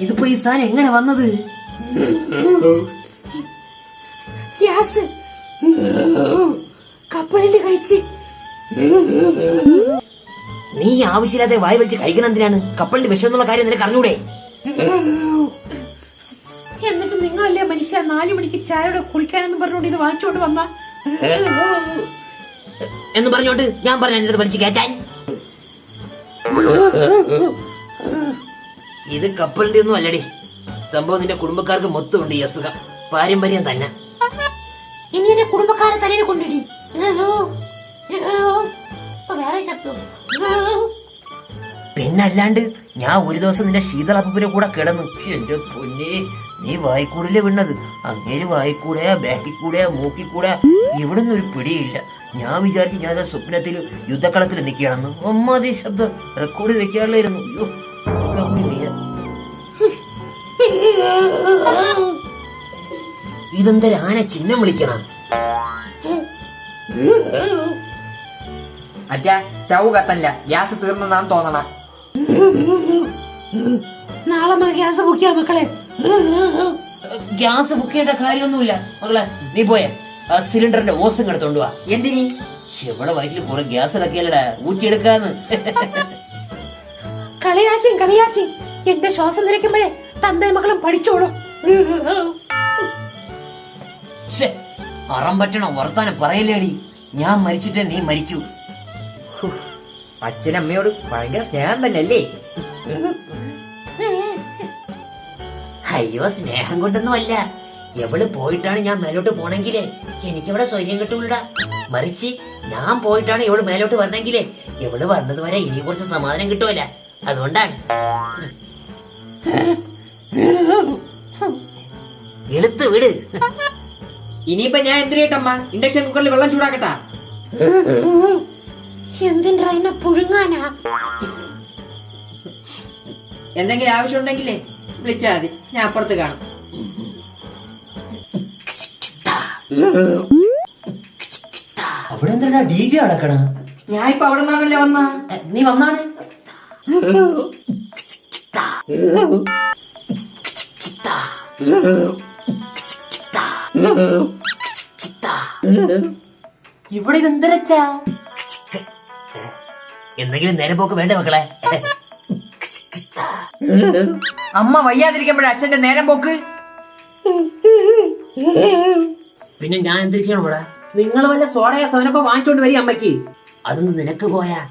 ഇതിപ്പോ ഈ സാധനം എങ്ങനെ വന്നത്? ഗ്യാസ് കപ്പലിൽ കഴിച്ച്. നീ ആവശ്യമില്ലാതെ വായ വലിച്ച് കഴിക്കണം എന്തിനാണ്? കപ്പലിന്റെ വിഷം എന്നുള്ള കാര്യം നിനക്ക് അറിഞ്ഞൂടെ? എന്നിട്ട് നിങ്ങളല്ലേ മനുഷ്യ 4 മണിക്ക് ചായയോടെ കുളിക്കാനെന്ന് പറഞ്ഞോണ്ട് ഇത് വാങ്ങിച്ചോണ്ട് വന്ന എന്ന് പറഞ്ഞോണ്ട് ഞാൻ പറഞ്ഞ എന്റെ അടുത്ത് വലിച്ചു കയറ്റാൻ. ഇത് കപ്പലിന്റെ ഒന്നും അല്ലടി. സംഭവം നിന്റെ കുടുംബക്കാർക്ക് മൊത്തം ഉണ്ട് ഈ അസുഖം. പാരമ്പര്യം തന്നെ. ഇനി എന്റെ കുടുംബക്കാരെ തലയിൽ കൊണ്ടിടി. വേറെ ശബ്ദം. പിന്നല്ലാണ്ട് ഞാൻ ഒരു ദിവസം നിന്റെ ശീതളപ്പൂപ്പിന്റെ കൂടെ കിടന്നു. എന്റെ പൊന്നെ, നീ വായിക്കൂടല്ലേ വീണത്. അങ്ങേര് വായിക്കൂടെയാ ബാക്കിൽ കൂടെയാ മൂക്കിൽ കൂടെയാ ഇവിടുന്ന് ഒരു പിടിയില്ല. ഞാൻ വിചാരിച്ചു ഞാൻ സ്വപ്നത്തിൽ യുദ്ധക്കളത്തിൽ നിൽക്കുകയാണെന്ന്. ഒമ്മാതി ശബ്ദം റെക്കോർഡ് വെക്കാറില്ലായിരുന്നു. ഇതെന്താ ആന ചിഹ്നം വിളിക്കണം? അച്ഛാ, സ്റ്റൗ കത്തല്ല, ഗ്യാസ് തീർന്നെന്നാണ് തോന്നണം. നാളെ മതി ഗ്യാസ് ബുക്ക് ചെയ്യാം മക്കളെ. ഗ്യാസ് ബുക്ക് ചെയ്യേണ്ട കാര്യമൊന്നുമില്ല മകളെ. നീ പോയ സിലിണ്ടറിന്റെ ഓസം എടുത്തോണ്ട് വാ. എന്തിനി? എവിടെ വയറ്റിൽ കുറെ ഗ്യാസ് ഇറക്കിയല്ലടാ, ഊറ്റിയെടുക്കാന്ന്. കളിയാക്കി എന്റെ ശ്വാസം നിരക്കുമ്പോഴേ തന്തയും മക്കളും പഠിച്ചോളും. അറം പറ്റണം വർത്താനം പറയല്ലേടി. ഞാൻ മരിച്ചിട്ടേ നീ മരിക്കൂ. അച്ഛനമ്മയോട് ഭയങ്കര സ്നേഹം തന്നെ അല്ലേ? അയ്യോ, സ്നേഹം കൊണ്ടൊന്നും അല്ല. എവള് പോയിട്ടാണ് ഞാൻ മേലോട്ട് പോണെങ്കിലേ എനിക്കിവിടെ സ്വൈര്യം കിട്ടൂലടാ. മറിച്ച് ഞാൻ പോയിട്ടാണ് ഇവള് മേലോട്ട് വരണെങ്കിലേ ഇവള് വന്നത് വരെ ഇനി കുറച്ച് സമാധാനം കിട്ടുമല്ല. അതുകൊണ്ടാണ്. എളുത്ത് വിട്. ഇനിയിപ്പൊ ഞാൻ എന്തിനേട്ടമ്മ ഇൻഡക്ഷൻ കുക്കറിൽ വെള്ളം ചൂടാക്കട്ടാ? എന്തിനാ പുഴുങ്ങാനാ? എന്തെങ്കിലും ആവശ്യം ഉണ്ടെങ്കിലേ വിളിച്ചാൽ മതി, ഞാൻ അപ്പുറത്ത് കാണും. അവിടെ എന്താ DJ അടക്കണ? ഞാൻ ഇപ്പൊ അവിടെ നിന്നാണല്ലേ വന്ന. നീ വന്നാണ്. ഇവിടെ ഇതെന്തരച്ചാ? എന്തെങ്കിലും നേരെ പോക്ക് വേണ്ട മക്കളെ. അമ്മ വയ്യാതിരിക്കുമ്പോഴേ അച്ഛന്റെ നേരം പോക്ക്. പിന്നെ ഞാൻ എന്ത് ചെയ്യണം ഇവിടെ? നിങ്ങൾ വല്ല സോഡയോ സവനപ്പോ വാങ്ങിച്ചോണ്ട് വരി അമ്മയ്ക്ക്. അതൊന്നും നിനക്ക് പോയാ?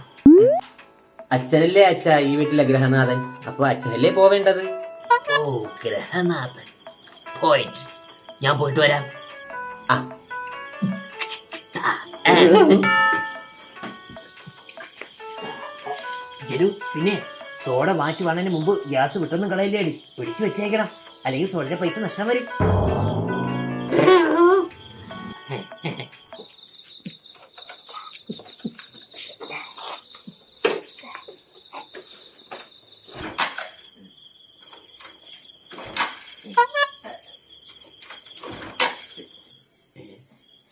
അച്ഛനല്ലേ അച്ഛാ ഈ വീട്ടിലെ ഗ്രഹനാഥൻ, അപ്പൊ അച്ഛനല്ലേ പോവേണ്ടത്. ഓ, ഗ്രഹനാഥൻ. പോയിന്റ്. ഞാൻ പോയിട്ട് വരാം. ജരു, പിന്നെ സോഡ വാങ്ങിച്ചു വന്നതിന് മുമ്പ് ഗ്യാസ് വിട്ടൊന്നും കളയില്ലേടി. പിടിച്ചു വെച്ചേക്കണം, അല്ലെങ്കിൽ സോഡയുടെ പൈസ നഷ്ടം വരും.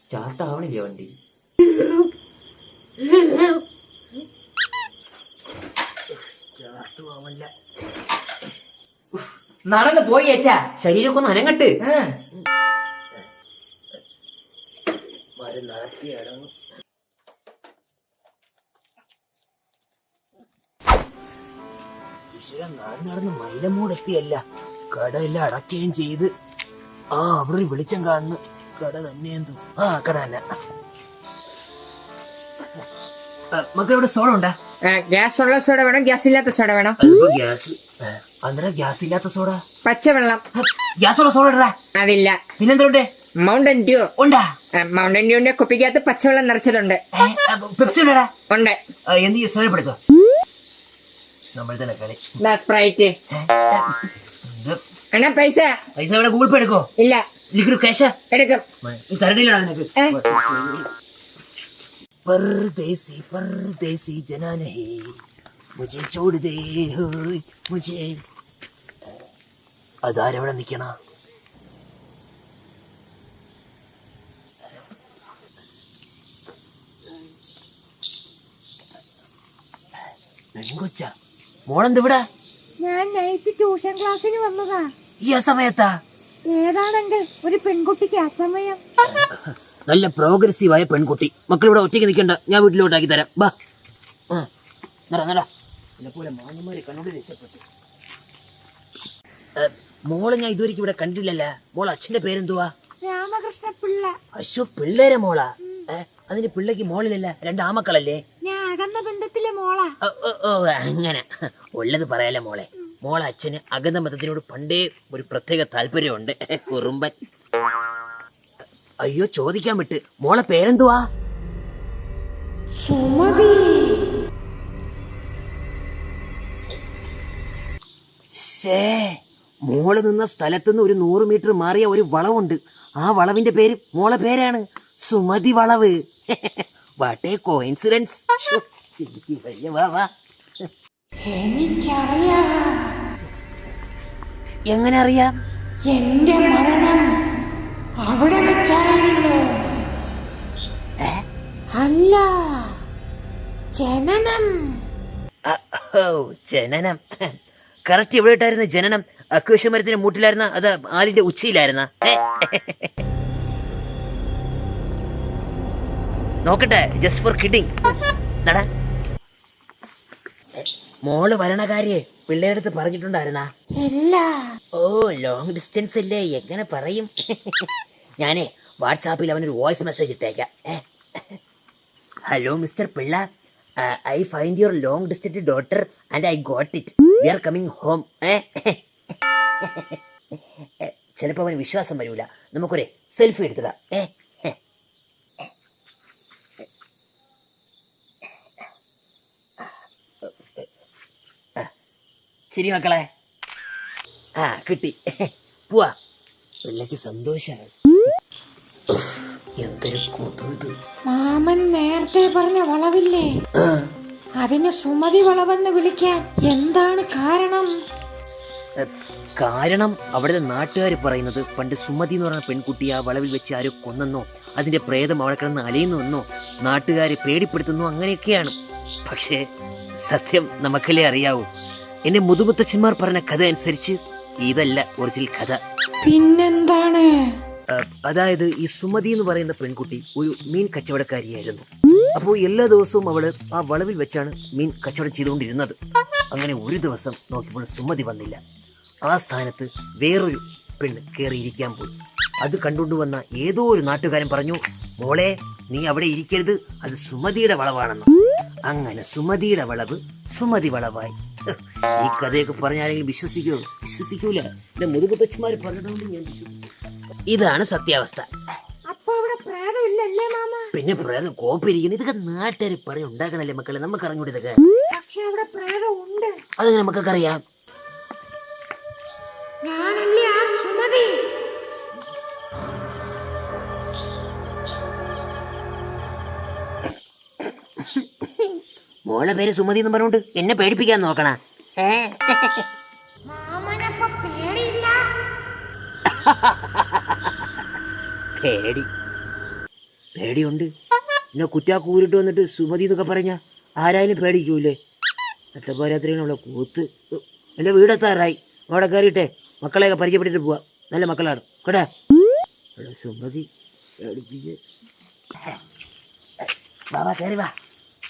സ്റ്റാർട്ട് ആവണില്ലേ വണ്ടി? നടന്ന് പോയി അച്ഛാ, ശരീരമൊക്കെ ഒന്ന് അനങ്ങട്ട്. നടന്ന് മൈലമൂടെത്തിയല്ല, കടയെല്ലാം അടക്കുകയും ചെയ്ത്. അവിടെ വെളിച്ചം കാണുന്നു. കട തന്നെയെന്തോ. കട തന്നെ. മക്കളിവിടെ സോഡ ഉണ്ടാ? ഗ്യാസ് ഉള്ള സോഡ വേണം, ഗ്യാസ് ഇല്ലാത്ത സോഡ വേണം. ഗ്യാസ് അന്നേരം ഗ്യാസ് ഇല്ലാത്ത സോഡ. പച്ചവെള്ളം. ഗ്യാസ് ഉള്ള സോഡ ഇടാ. അതില്ല. പിന്നെന്തോണ്ടേ? മൗണ്ടൻ ഡ്യൂ ഉണ്ടാ? മൗണ്ടൻ ഡ്യൂന്റെ കുപ്പിക്കകത്ത് പച്ചവെള്ളം നിറച്ചതുണ്ട്. പെപ്സി ഉണ്ടാ? ഉണ്ട്. എന്ത് സോഡപ്പെടുക്കോ? നമ്മൾ തന്നെ കളി. സ്പ്രൈറ്റ്. എന്നാ പൈസ? പൈസ ഇവിടെ ഗൂഗിൾ പേ എടുക്കോ? ഇല്ല. ലിക്വിഡ് ക്യാഷ് എടുക്കും. തരണിയിലാണ് നിനക്ക്. परदेसी परदेसी जना नहीं मुझे छोड़ दे मुझे. അതാരെവിടെ നിക്കണ? പെൺകൊച്ച മോളെന്തിവിടെ? ഞാൻ നൈറ്റ് ട്യൂഷൻ ക്ലാസ്സിന് വന്നതാ. ഈ അസമയത്താ? ഏതാണെങ്കിൽ ഒരു പെൺകുട്ടിക്ക് അസമയം. നല്ല പ്രോഗ്രസീവായ പെൺകുട്ടി. മക്കൾ ഇവിടെ ഒറ്റയ്ക്ക് നിൽക്കണ്ട, ഞാൻ വീട്ടിലോട്ടാക്കി തരാം. ബാ പോലെ മാന്യന്മാരെ കണ്ടോണ്ട് രക്ഷപ്പെട്ടു. മോളെ ഞാൻ ഇതുവരെയ്ക്ക് ഇവിടെ കണ്ടില്ലല്ലോ. മോൾ അച്ഛന്റെ പേരെന്തുവാ? രാമകൃഷ്ണ പിള്ള. അശോ, പിള്ളേരെ മോളാ? അതിന് പിള്ളക്ക് മോളിലല്ല, 2 ആമക്കളല്ലേ? ഞാൻ അകന്ന ബന്ധത്തിലെ മോളാ. ഓ അങ്ങനെ ഉള്ളത് പറയാലോ മോളെ. മോളെ അച്ഛന് അകന്ന ബന്ധത്തിനോട് പണ്ടേ ഒരു പ്രത്യേക താല്പര്യമുണ്ട്. കുറുമ്പൻ. അയ്യോ, ചോദിക്കാൻ വിട്ട്. മോളെ പേരെന്തുവാ? സുമതി. മോള് നിന്ന സ്ഥലത്തുനിന്ന് ഒരു 100 മീറ്റർ മാറിയ ഒരു വളവുണ്ട്. ആ വളവിന്റെ പേര് മോളെ പേരാണ്, സുമതി വളവ്. What A coincidence. എനിക്കറിയാം. എങ്ങനെ അറിയാം? എന്റെ മരണം അവിടെ വെച്ചായിരുന്നു. അല്ല, ജനനം. ജനനം കറക്റ്റ് എവിടെ ഇട്ടായിരുന്നു ജനനം? അക്വേഷ്യ മരത്തിന്റെ മൂട്ടിലായിരുന്ന, അത് ആലിന്റെ ഉച്ചയിലായിരുന്ന? നോക്കട്ടെ, ജസ്റ്റ് ഫോർ കിഡിങ്. നടാ, മോള് വരണ കാര്യേ പിള്ളേരുടെ അടുത്ത് പറഞ്ഞിട്ടുണ്ടായിരുന്നാ? ഇല്ല. ഓ, ലോങ് ഡിസ്റ്റൻസ് അല്ലേ, എങ്ങനെ പറയും? ഞാനേ വാട്സാപ്പിൽ അവനൊരു വോയിസ് മെസ്സേജ് ഇട്ടേക്കാം. Hello mister Pillai, I find your long distance daughter and I got it. We are coming home. ചിലപ്പോ അവന് വിശ്വാസം വരൂല. നമുക്കൊരു സെൽഫി എടുത്തതാ. ശരി മക്കളെ, കിട്ടി. പോവാ. പിള്ളക്ക് സന്തോഷായി. എന്തൊരു കൊതു. മാമൻ നേരത്തെ പറഞ്ഞ വളവില്ലേ, അതിന് സുമതി വളവെന്ന് വിളിക്കാൻ എന്താണ് കാരണം? കാരണം അവിടുത്തെ നാട്ടുകാർ പറയുന്നത് പണ്ട് സുമതി എന്ന് പറഞ്ഞ പെൺകുട്ടി ആ വളവിൽ വെച്ച് ആരോ കൊന്നെന്നോ, അതിന്റെ പ്രേതം അവിടെ കിടന്ന് അലയുന്നുവെന്നോ, നാട്ടുകാരെ പേടിപ്പെടുത്തുന്നു, അങ്ങനെയൊക്കെയാണ്. പക്ഷേ സത്യം നമുക്കല്ലേ അറിയാവൂ. എന്റെ മുതുമുത്തച്ഛന്മാർ പറഞ്ഞ കഥ അനുസരിച്ച് ഇതല്ല ഒറിജിനൽ കഥ. പിന്നെന്താണ്? അതായത് ഈ സുമതി എന്ന് പറയുന്ന പെൺകുട്ടി ഒരു മീൻ കച്ചവടക്കാരിയായിരുന്നു. അപ്പോൾ എല്ലാ ദിവസവും അവള് ആ വളവിൽ വെച്ചാണ് മീൻ കച്ചവടം ചെയ്തുകൊണ്ടിരുന്നത്. അങ്ങനെ ഒരു ദിവസം നോക്കിയപ്പോൾ സുമതി വന്നില്ല. ആ സ്ഥാനത്ത് വേറൊരു പെണ്ണ് കയറിയിരിക്കാൻ പോയി. അത് കണ്ടുകൊണ്ട് വന്ന ഏതോ ഒരു നാട്ടുകാരൻ പറഞ്ഞു, മോളെ നീ അവിടെ ഇരിക്കരുത്, അത് സുമതിയുടെ വളവാണെന്ന്. അങ്ങനെ സുമതിയുടെ വളവ് സുമതി വളവായി. ഈ കഥയൊക്കെ പറഞ്ഞാലെങ്കിലും വിശ്വസിക്കൂല. എന്റെ മുതുകുത്തച്ഛന്മാര് പറഞ്ഞതുകൊണ്ട് ഞാൻ വിശ്വസിച്ചു. ഇതാണ് സത്യാവസ്ഥ. പിന്നെ പ്രേതം കോപ്പിരിക്കുന്നു. ഇതൊക്കെ നാട്ടുകാർ പറഞ്ഞ് ഉണ്ടാക്കണല്ലേ മക്കളെ, നമുക്ക് അറിഞ്ഞൂടെ ഇതൊക്കെ? അതങ്ങനെ നമുക്കൊക്കെ അറിയാം. മോളെ പേര് സുമതി എന്ന് പറഞ്ഞോണ്ട് എന്നെ പേടിപ്പിക്കാൻ നോക്കണ? പേടിയുണ്ട്. പിന്നെ കുറ്റാക്കൂരിട്ട് വന്നിട്ട് സുമതി എന്നൊക്കെ പറഞ്ഞ ആരായാലും പേടിക്കൂലേ? നട്ടപ്പാരാത്രിയുള്ള കൂത്ത്. എന്റെ വീടെത്താറായി, അവിടെ കയറിയിട്ടെ മക്കളെയൊക്കെ പരിചയപ്പെട്ടിട്ട് പോവാ. നല്ല മക്കളാണ് കേട്ടാ. സുമതി ബാബാ കയറി വാ.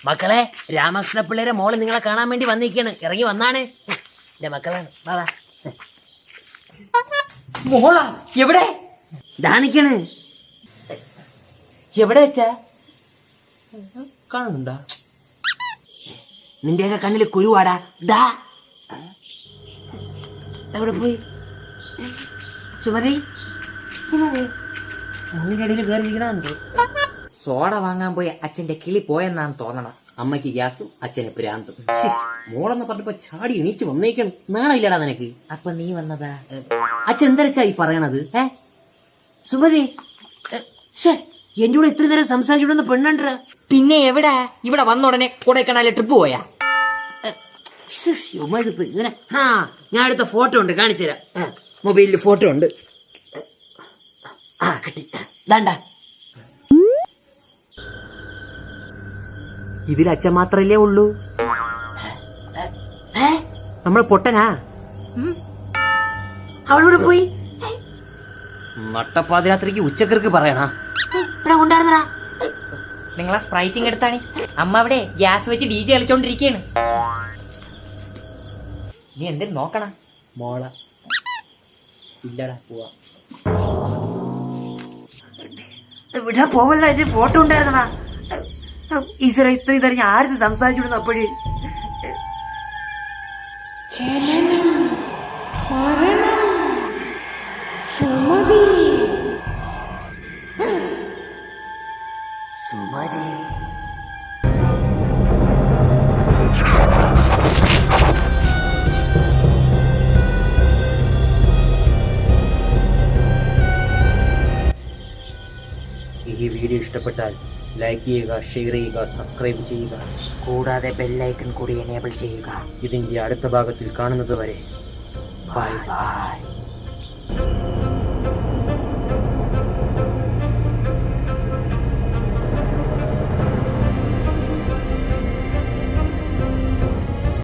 മക്കളെ, രാമകൃഷ്ണ പിള്ളേരെ മോള് നിങ്ങളെ കാണാൻ വേണ്ടി വന്നിരിക്കാണ്. ഇറങ്ങി വന്നാണ്. എന്റെ മക്കളാണ്. ബാബാ. മോളാ എവിടെ? ദാനിക്കാണ്. എവിടെ വെച്ചാ കാണുന്നുണ്ടാ? നിന്റെയൊക്കെ കണ്ണില് കുരുവാടാ. ദാ എവിടെ പോയി സുമതി? മുന്നിന്റെ അടിയിൽ കയറിയിരിക്കണോ? സോഡ വാങ്ങാൻ പോയി അച്ഛന്റെ കിളി പോയെന്നാണ് തോന്നണം. അമ്മയ്ക്ക് ഗ്യാസും അച്ഛന് ഭ്രാന്തും. മോളെന്ന് പറഞ്ഞപ്പോ ചാടി എണീറ്റ് വന്നേക്കണം. നാണയില്ലടാ നിനക്ക്? അപ്പൊ നീ വന്നതാ? അച്ഛൻ എന്തരച്ചാ ഈ പറയണത്? സുമതി എന്റെ കൂടെ ഇത്ര നേരം സംസാരിച്ചിടുന്ന പെണ്ണണ്ട. പിന്നെ എവിടെ? ഇവിടെ വന്ന ഉടനെ കൊടൈക്കനാലിലെ ട്രിപ്പ് പോയാ? ഇങ്ങനെ ഞാൻ എടുത്ത ഫോട്ടോ ഉണ്ട്, കാണിച്ചു തരാം. മൊബൈലിൽ ഫോട്ടോ ഉണ്ട്. കിട്ടി. ദാണ്ട. ഇതിൽ അച്ഛൻ മാത്രല്ലേ ഉള്ളൂ? നമ്മൾ പൊട്ടനാ. അവളോട് പോയി നട്ടപ്പാതിരാത്രിക്ക് ഉച്ചക്കർക്ക് പറയണ. ഇവിടെ ഉണ്ടായിരുന്നടാ. നിങ്ങളെ സ്പ്രൈറ്റിംഗ് എടുത്താണ്. അമ്മ അവിടെ ഗ്യാസ് വെച്ച് ഡി ജെ കളിച്ചോണ്ടിരിക്കയാണ്. നീ എന്തിനും നോക്കണ മോള ഇല്ലടാ പോവാ. ഇവിടെ പോവല്ല, എന്റെ ഫോട്ടോ ഉണ്ടായിരുന്നടാ. ഈശ്വര, ഇത്രയും തരം ഞാൻ ആരും സംസാരിച്ചിടുന്നു. അപ്പോഴേ സുമതി ഈ വീഡിയോ ഇഷ്ടപ്പെട്ടാൽ ലൈക്ക് ചെയ്യുക, ഷെയർ ചെയ്യുക, സബ്സ്ക്രൈബ് ചെയ്യുക. കൂടാതെ ബെല്ലൈക്കൺ കൂടി എനേബിൾ ചെയ്യുക. ഇതിന്റെ അടുത്ത ഭാഗത്തിൽ കാണുന്നത് വരെ ബൈ ബൈ.